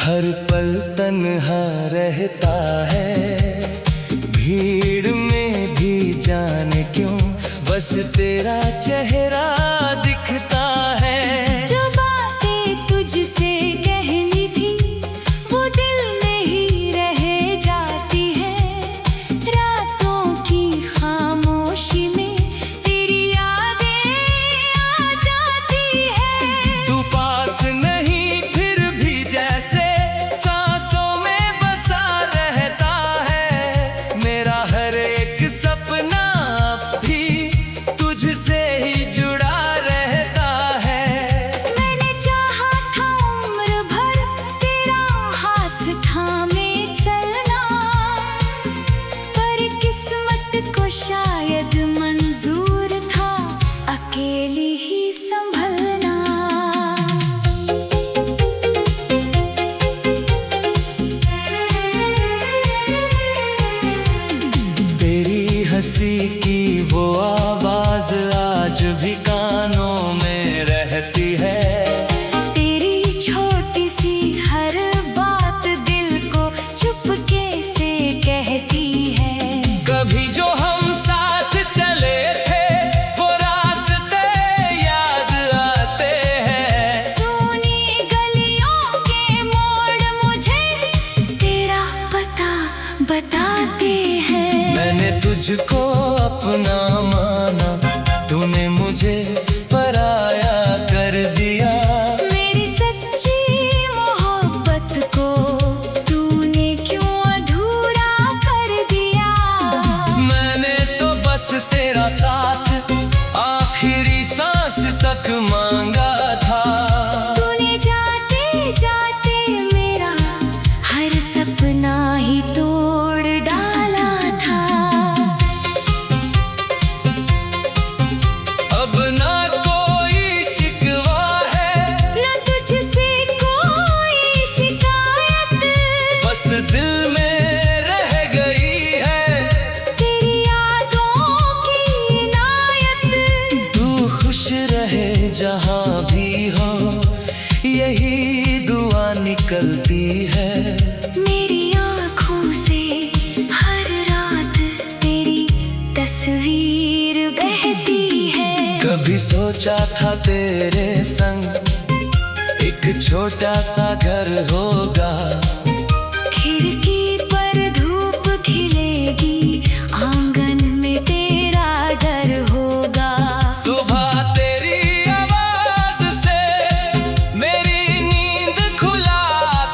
हर पल तन्हा रहता है, भीड़ में भी जाने क्यों बस तेरा चेहरा दिखता है। जो बातें तुझसे कहनी थी वो दिल में ही रह जाती है, रातों की खामोशी में तेरी यादें आ जाती है। तू पास नहीं फिर भी जैसे सांसों में बसा रहता है, मेरा हर एक सपना भी तुझसे ही जुड़ा रहता है। मैंने चाहा था उम्र भर तेरा हाथ थामे चलना, पर किस्मत को शायद मंजूर था अकेली ही संभलना। तेरी हंसी की वो आवाज आज भी कानों में रहती है, तेरी छोटी सी हर बात दिल को चुपके से कहती है। कभी जो हम साथ चले थे वो रास्ते याद आते हैं। सोनी गलियों के मोड़ मुझे तेरा पता बताते हैं। मैंने तुझको अपना माना, तूने मुझे पराया कर दिया। मेरी सच्ची मोहब्बत को तूने क्यों अधूरा कर दिया। मैंने तो बस तेरा साथ आखिरी सांस तक मांगा था। तूने जाते जाते मेरा हर सपना ही तोड़ डाला था। अब ना कोई शिकवा है, न तुझसे कोई शिकायत, बस दिल में रह गई है तेरी यादों की इनायत। तू खुश रहे जहाँ भी हो, यही दुआ निकलती है। मेरी आँखों से हर रात तेरी तस्वीर बहती है। कभी सोचा था तेरे संग एक छोटा सा घर होगा, खिड़की पर धूप खिलेगी, आंगन में तेरा डर होगा। सुबह तेरी आवाज से मेरी नींद खुला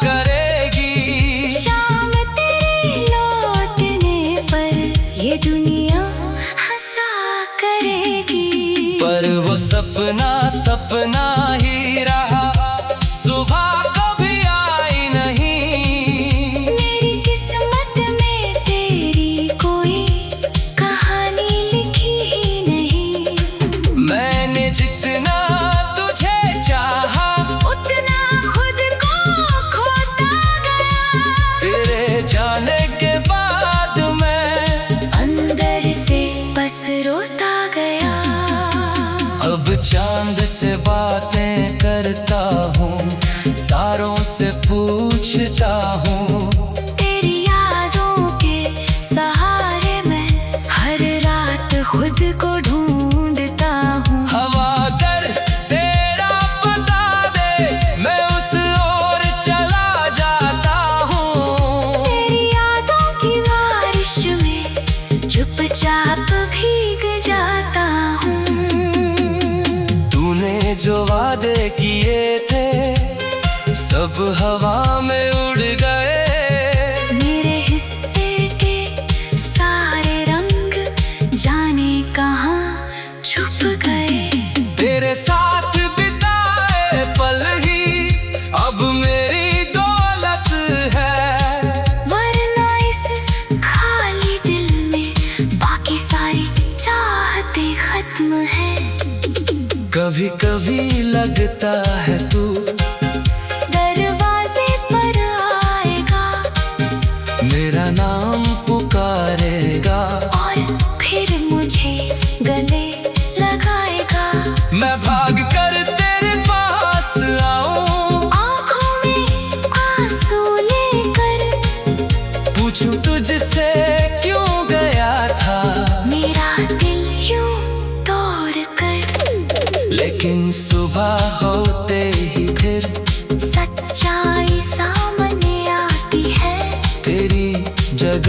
करेगी, शाम तेरे लौटने पर ये दुनिया हंसा करेगी। पर वो सपना सपना ही रहा, सुबह कभी आई नहीं। मेरी किस्मत में तेरी कोई कहानी लिखी ही नहीं। मैंने जितना तुझे चाहा उतना खुद को खोता गया, तेरे जाने के बाद मैं अंदर से बस रोता गया। अब चांद से बातें करता हूँ, तारों से पूछता हूँ। तेरी यादों के सहारे मैं हर रात खुद को ढूंढता हूँ। हवा अगर तेरा बता दे मैं उस ओर चला जाता हूँ। तेरी यादों की बारिश में चुपचाप भीग जाता हूँ। तूने जो वादे किए थे सब हवा में उड़ गए, मेरे हिस्से के सारे रंग जाने कहाँ छुप गए। तेरे साथ बिताए पल ही अब मेरी दौलत है, वरना इस खाली दिल में बाकी सारी चाहते खत्म है। कभी कभी लगता है तू दरवाजे पर आएगा, मेरा नाम पुकारेगा, और फिर मुझे गले लगाएगा। मैं भाग कर तेरे पास आऊं, आँखों में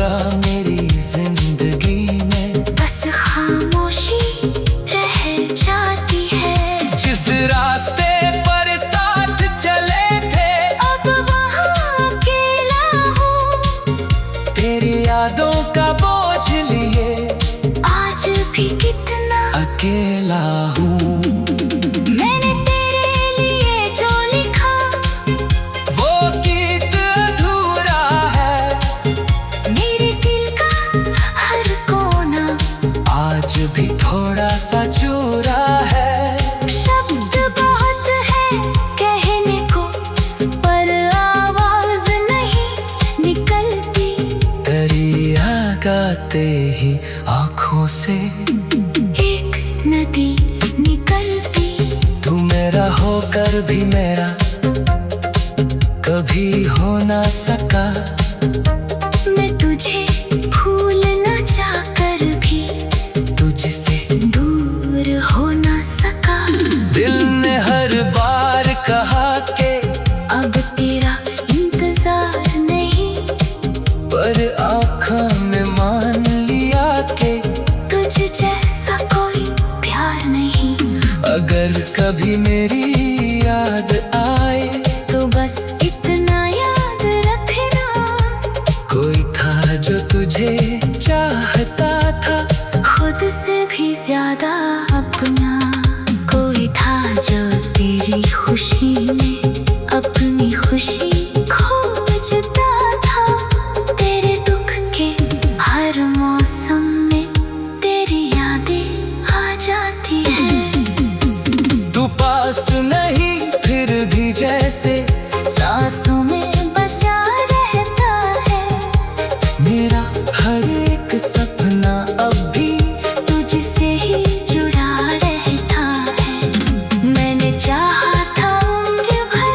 अधूरा मेरी जिंदगी में, बस खामोशी रह जाती है। जिस रास्ते पर साथ चले थे अब वहाँ अकेला हूँ, तेरी यादों का बोझ लिए आज भी कितना अकेला हूँ। मैंने तेरे लिए जो लिखा वो गीत अधूरा है, मेरे दिल का हर कोना आज भी थोड़ा सा चूरा है। शब्द बहुत है कहने को, पर आवाज नहीं निकलती। दरिया गाते ही आँखों से एक नदी निकलती। तू मेरा होकर भी मेरा कभी हो ना सका। मैं तुझे भूल न चाहकर भी तुझसे दूर हो न सका। दिल ने हर बार कहा कि अब तेरा इंतजार नहीं, पर आँखों में मान लिया कि तुझ जैसा कोई प्यार नहीं। अगर कभी मेरी याद आए तो बस इतना याद रखना, कोई था जो तुझे चाहता था, खुद से भी ज्यादा अपना। कोई था जो तेरी खुशी में अपनी खुशी खोजता था। तेरे दुख के हर मौसम में तेरी यादें आ जाती है। तू पास नहीं फिर भी जैसे सांसों में बसा रहता है। मेरा हर एक सपना अब भी तुझसे ही जुड़ा रहता है। मैंने चाहा था उम्र भर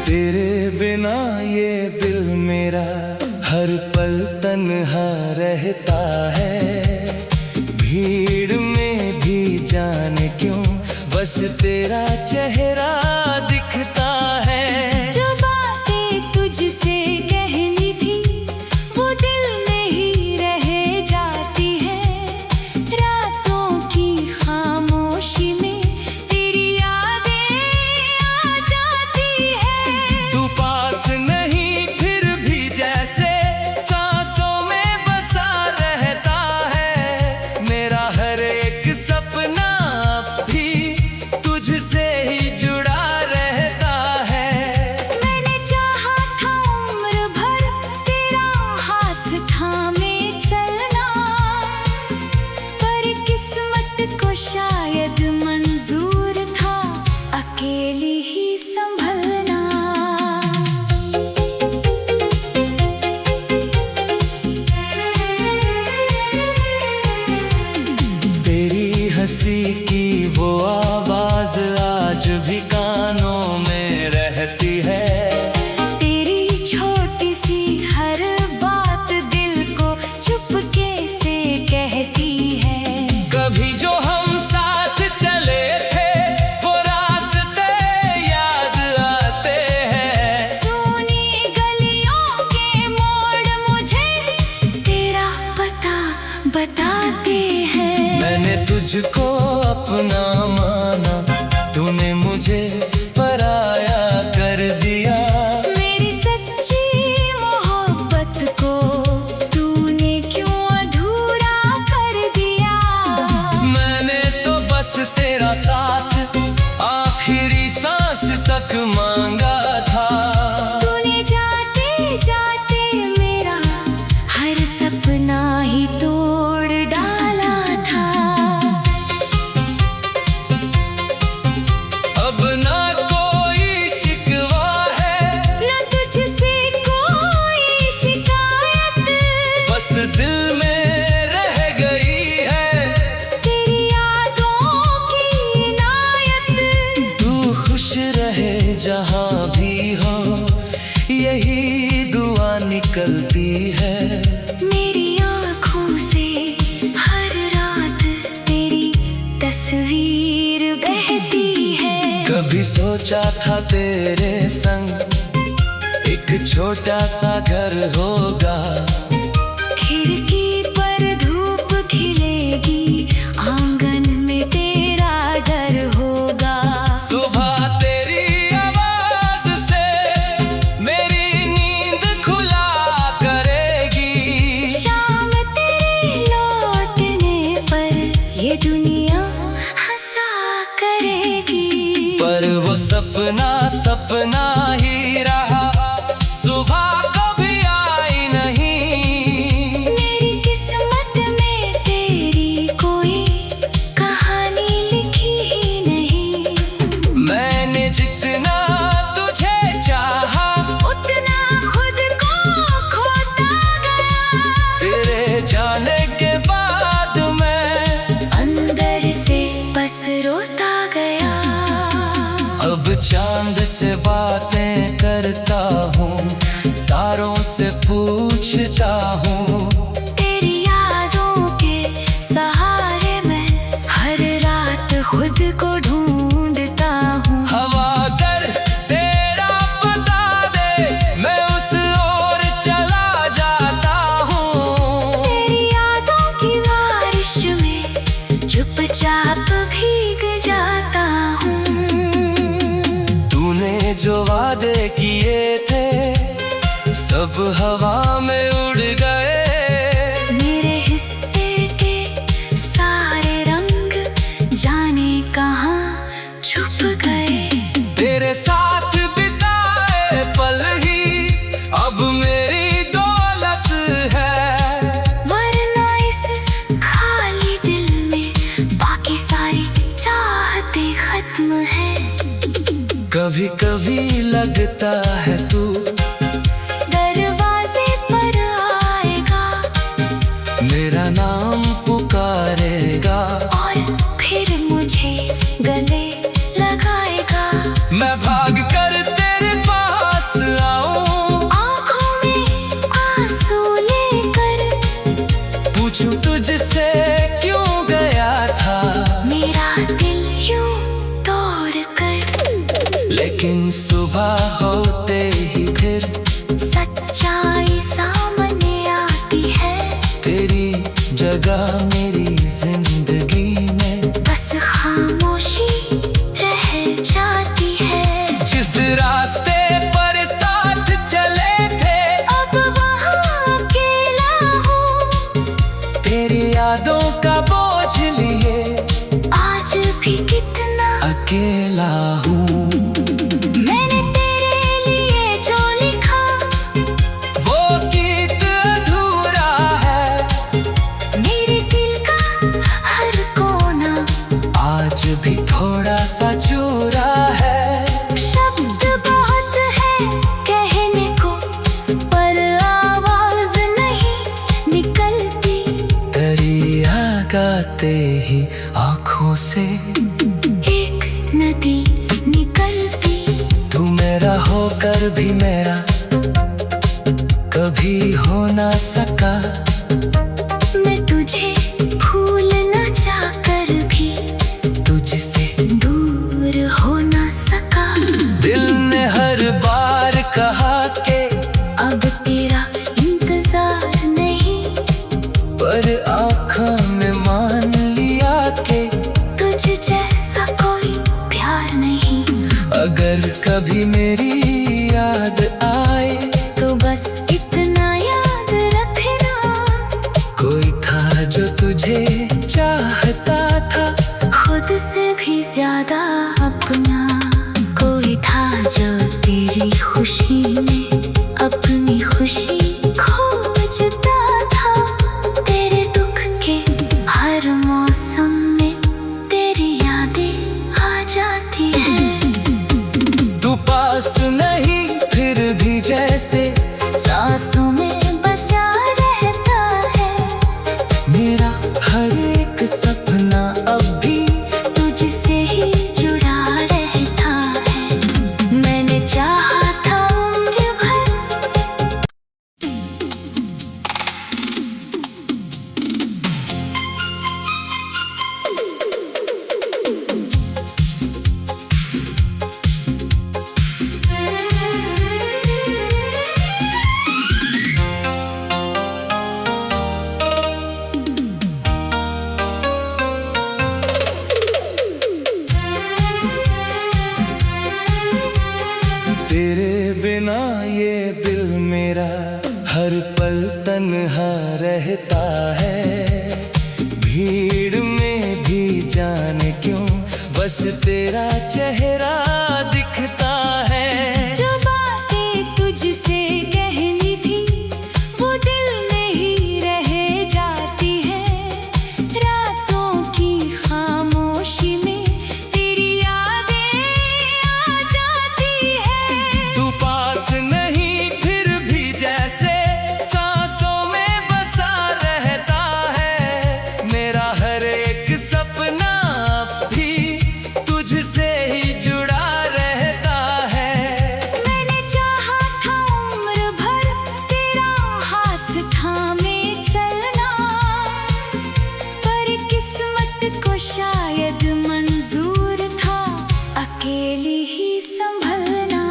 तेरे बिना ये दिल मेरा हर पल तन्हा रहता है। भीड़ में भी जाने क्यों बस तेरा चेहरा दिखता है। जो बातें तुझसे कहनी थी वो दिल में ही रह जाती है। रातों की खामोशी में तेरी यादें आ जाती है। तू पास नहीं फिर भी जैसे सांसों में बसा रहता है। मेरा हर एक सपना अब भी तुझसे ही जुड़ा रहता है। मैंने चाहा था उम्र भर तेरा हाथ थामे चलना, पर किस्मत को शायद मंजूर था अकेली ही संभलना। तेरी हंसी की वो आवाज आज भी कानों में रहती है। तेरी छोटी सी हर बात दिल को चुपके से कहती है। कभी जो हम साथ चले थे वो रास्ते याद आते हैं। सोनी गलियों के मोड़ मुझे तेरा पता बताते हैं। मैंने तुझको अपना माना, तूने मुझे पराया कर दिया। मेरी सच्ची मोहब्बत को तूने क्यों अधूरा कर दिया। मैंने तो बस तेरा साथ आखिरी सांस तक मांगा था। तूने जाते जाते मेरा हर सपना ही तोड़ डाला था। है। मेरी आँखों से हर रात तेरी तस्वीर बहती है। कभी सोचा था तेरे संग एक छोटा सा घर होगा, खिड़की पर धूप खिलेगी, आंगन में तेरा डर होगा। सुबह तेरी आवाज से मेरी नींद खुला करेगी, शाम तेरे लौटने पर ये दुनिया हंसा करेगी। पर वो सपना सपना ही रहा, सुबह कभी आई नहीं। मेरी किस्मत में तेरी कोई कहानी लिखी ही नहीं। मैंने जितना तुझे चाहा उतना खुद को खोता गया। तेरे जाने के बाद मैं अंदर से बस रोता गया। अब चांद से बातें करता हूँ, तारों से पूछता हूँ। तेरी यादों के सहारे मैं हर रात खुद को ढूंढता हूँ। हवा अगर तेरा बता दे मैं उस ओर चला जाता हूँ। तेरी यादों की बारिश में चुपचाप भीग जाता हूँ। तूने जो वादे किए थे सब हवा में उड़ गए। मेरे हिस्से के सारे रंग जाने कहाँ छुप गए। तेरे साथ बिताए पल ही अब मेरी दौलत है, वरना इस खाली दिल में बाकी सारी चाहतें खत्म है। कभी कभी लगता है तू दरवाजे पर आएगा, मेरा नाम पुकारेगा, और फिर मुझे गले लगाएगा। मैं भाग कर तेरे पास आऊं, आँखों में आंसू लेकर पूछूं तुझसे क्यों गया था मेरा दिल यूं तोड़ कर। लेकिन सुबह होते ही फिर सच्चाई सामने आती है। तेरी जगह मेरी जिंदगी में बस खामोशी रह जाती है। जिस रास्ते पर साथ चले थे अब वहाँ अकेला हूँ। तेरी यादों का बोझ लिए आज भी कितना अकेला हूँ। मैंने तेरे लिए जो लिखा वो गीत अधूरा है, मेरे दिल का हर कोना आज भी थोड़ा सा चूरा है। शब्द बहुत है कहने को पर आवाज नहीं निकलती। दरिया गाते ही आँखों से एक नदी निकलती। तू मेरा होकर भी मेरा कभी हो ना सका। मैं तुझे भूल न जाकर भी तुझसे दूर हो न सका। दिल ने हर बार कहा कि अब तेरा इंतजार नहीं, पर आँखों में मान लिया कि तुझ जैसा कोई प्यार नहीं। अगर कभी मेरी याद आए तो बस इतना याद रखना, कोई था जो तुझे चाहता था, खुद से भी ज्यादा अपना। कोई था जो तेरी खुशी में अपनी खुशी खोजता था। तेरे दुख के हर मौसम में तेरी यादें आ जाती है। तू पास पल तन्हा रहता है, भीड़ में भी जाने क्यों बस तेरा चेहरा दिखता है। जो बातें तुझसे कहनी थी वो दिल में ही रह जाती है, रातों की खामोशी में तेरी यादें आ जाती है। तू पास नहीं फिर भी जैसे सांसों में बसा रहता है, मेरा हर एक सपना भी तुझसे ही जुड़ा रहता है। मैंने चाहा था उम्र भर तेरा हाथ थामे चलना, पर किस्मत को शायद मंजूर था अकेली ही संभलना।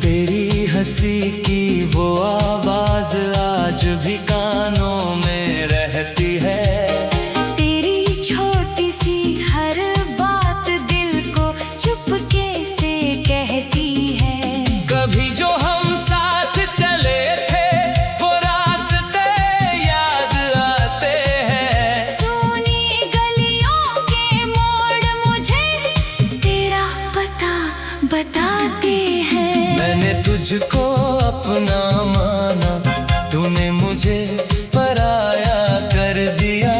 तेरी हंसी की वो आवाज आज भी कानों में रहती है, तेरी छोटी सी हर बात दिल को चुपके से कहती है। कभी जो हम साथ चले थे वो रास्ते याद आते हैं। सोनी गलियों के मोड़ मुझे तेरा पता बताते हैं। मैंने तुझको अपना माना, तूने मुझे पराया कर दिया।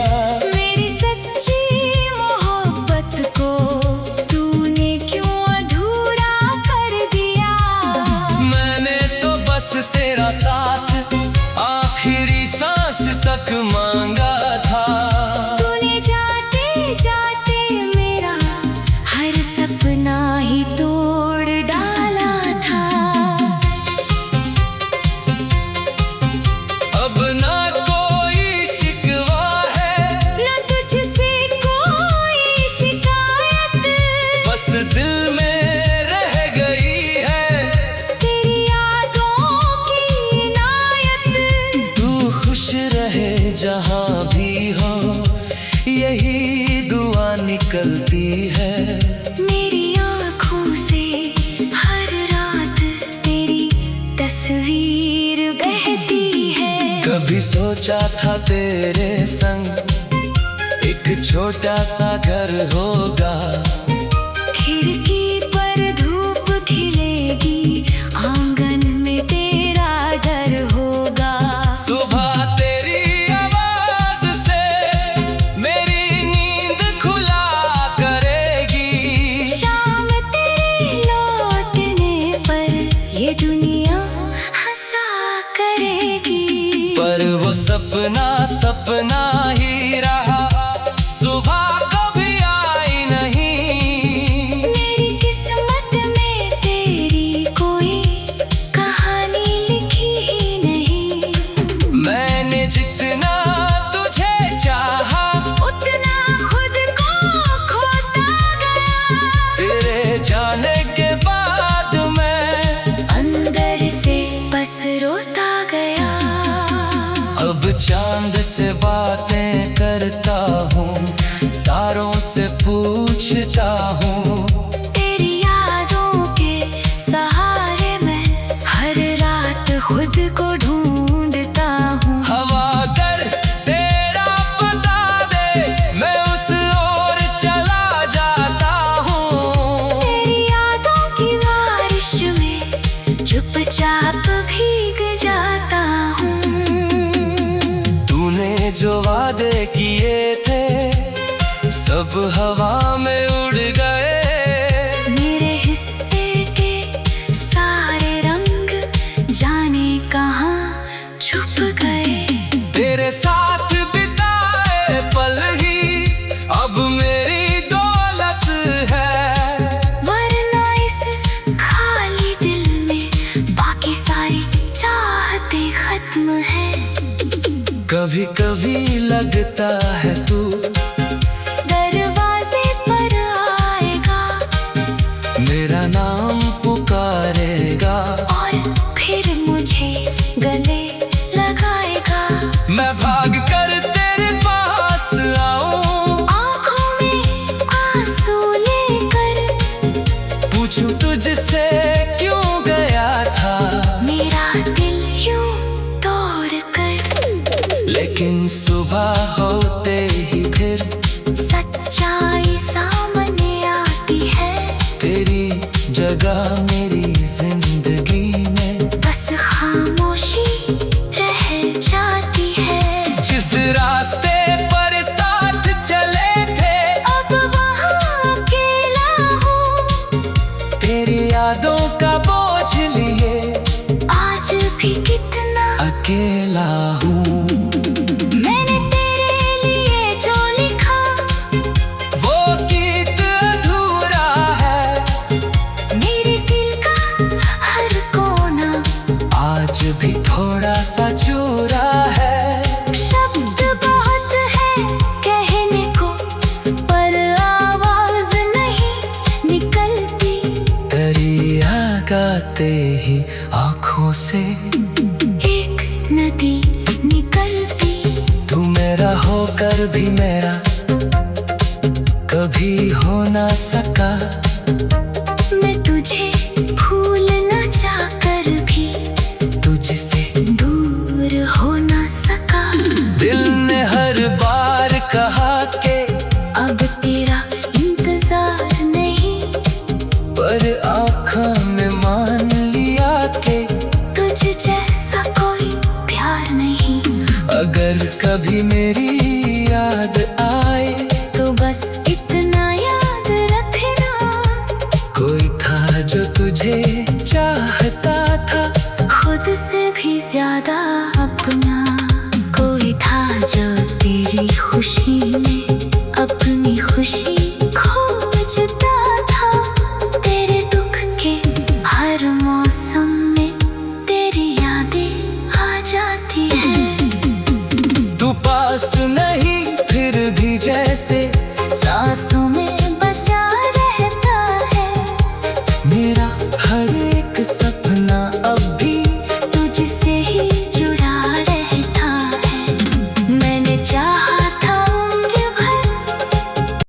मेरी सच्ची मोहब्बत को तूने क्यों अधूरा कर दिया। मैंने तो बस तेरा साथ आखिरी सांस तक मांगा था। तूने जाते जाते मेरा हर सपना ही तोड़ डाला था। अब ना कोई शिकवा है, न तुझसे कोई शिकायत, बस दिल में रह गई है तेरी यादों की इनायत। तू खुश रहे जहाँ भी हो, यही दुआ निकलती है। मेरी आँखों से हर रात तेरी तस्वीर बहती है। कभी सोचा था तेरे संग एक छोटा सा घर होगा, खिड़की पर धूप खिलेगी, आंगन में तेरा डर होगा। सुबह तेरी आवाज से मेरी नींद खुला करेगी, शाम तेरे लौटने पर ये दुनिया हंसा करेगी। पर वो सपना सपना ही रहा, सुबह कभी आई नहीं। मेरी किस्मत में तेरी कोई कहानी लिखी ही नहीं। मैंने जितना तुझे चाहा उतना खुद को खोता गया, तेरे जाने के बाद मैं अंदर से बस रोता गया। अब चांद से बातें करता हूँ, तारों से पूछता हूँ। तेरी यादों के सहारे मैं हर रात खुद को ढूंढता हूँ। हवा कर तेरा बता दे, मैं उस ओर चला जाता हूँ। तेरी यादों की बारिश में चुपचाप भीग जाता हूँ। तूने जो वादे किए थे सब हवा में उड़ गए, मेरे हिस्से के सारे रंग जाने कहाँ छुप गए। तेरे साथ बिताए पल ही अब मेरी दौलत है, वरना इस खाली दिल में बाकी सारी चाहते खत्म है। कभी कभी लगता है तू दरवाजे पर आएगा, मेरा नाम पुकारेगा, और फिर मुझे गले लगाएगा। मैं भाग कर तेरे पास आऊं, आँखों में आंसू लेकिन सुबह होते ही फिर सच्चाई सामने आती है। तेरी जगह मेरी जिंदगी में बस खामोशी रह जाती है। जिस रास्ते पर साथ चले थे अब वहाँ अकेला हूँ। तेरी यादों का बोझ लिए आज भी कितना अकेला हूँ। मैंने तेरे लिए जो लिखा वो गीत अधूरा है। मेरे दिल का हर कोना आज भी थोड़ा सा चूरा है। शब्द बहुत है कहने को पर आवाज नहीं निकलती। दरिया गाते ही आँखों से एक नदी निकलती। तू मेरा होकर भी मेरा कभी हो ना सका। मैं तुझे भूल न जाकर भी तुझसे दूर हो न सका। दिल ने हर बार कहा के अब तेरा इंतजार नहीं। पर आँखों में मान लिया के तुझ जैसा कोई प्यार नहीं। अगर कभी मेरी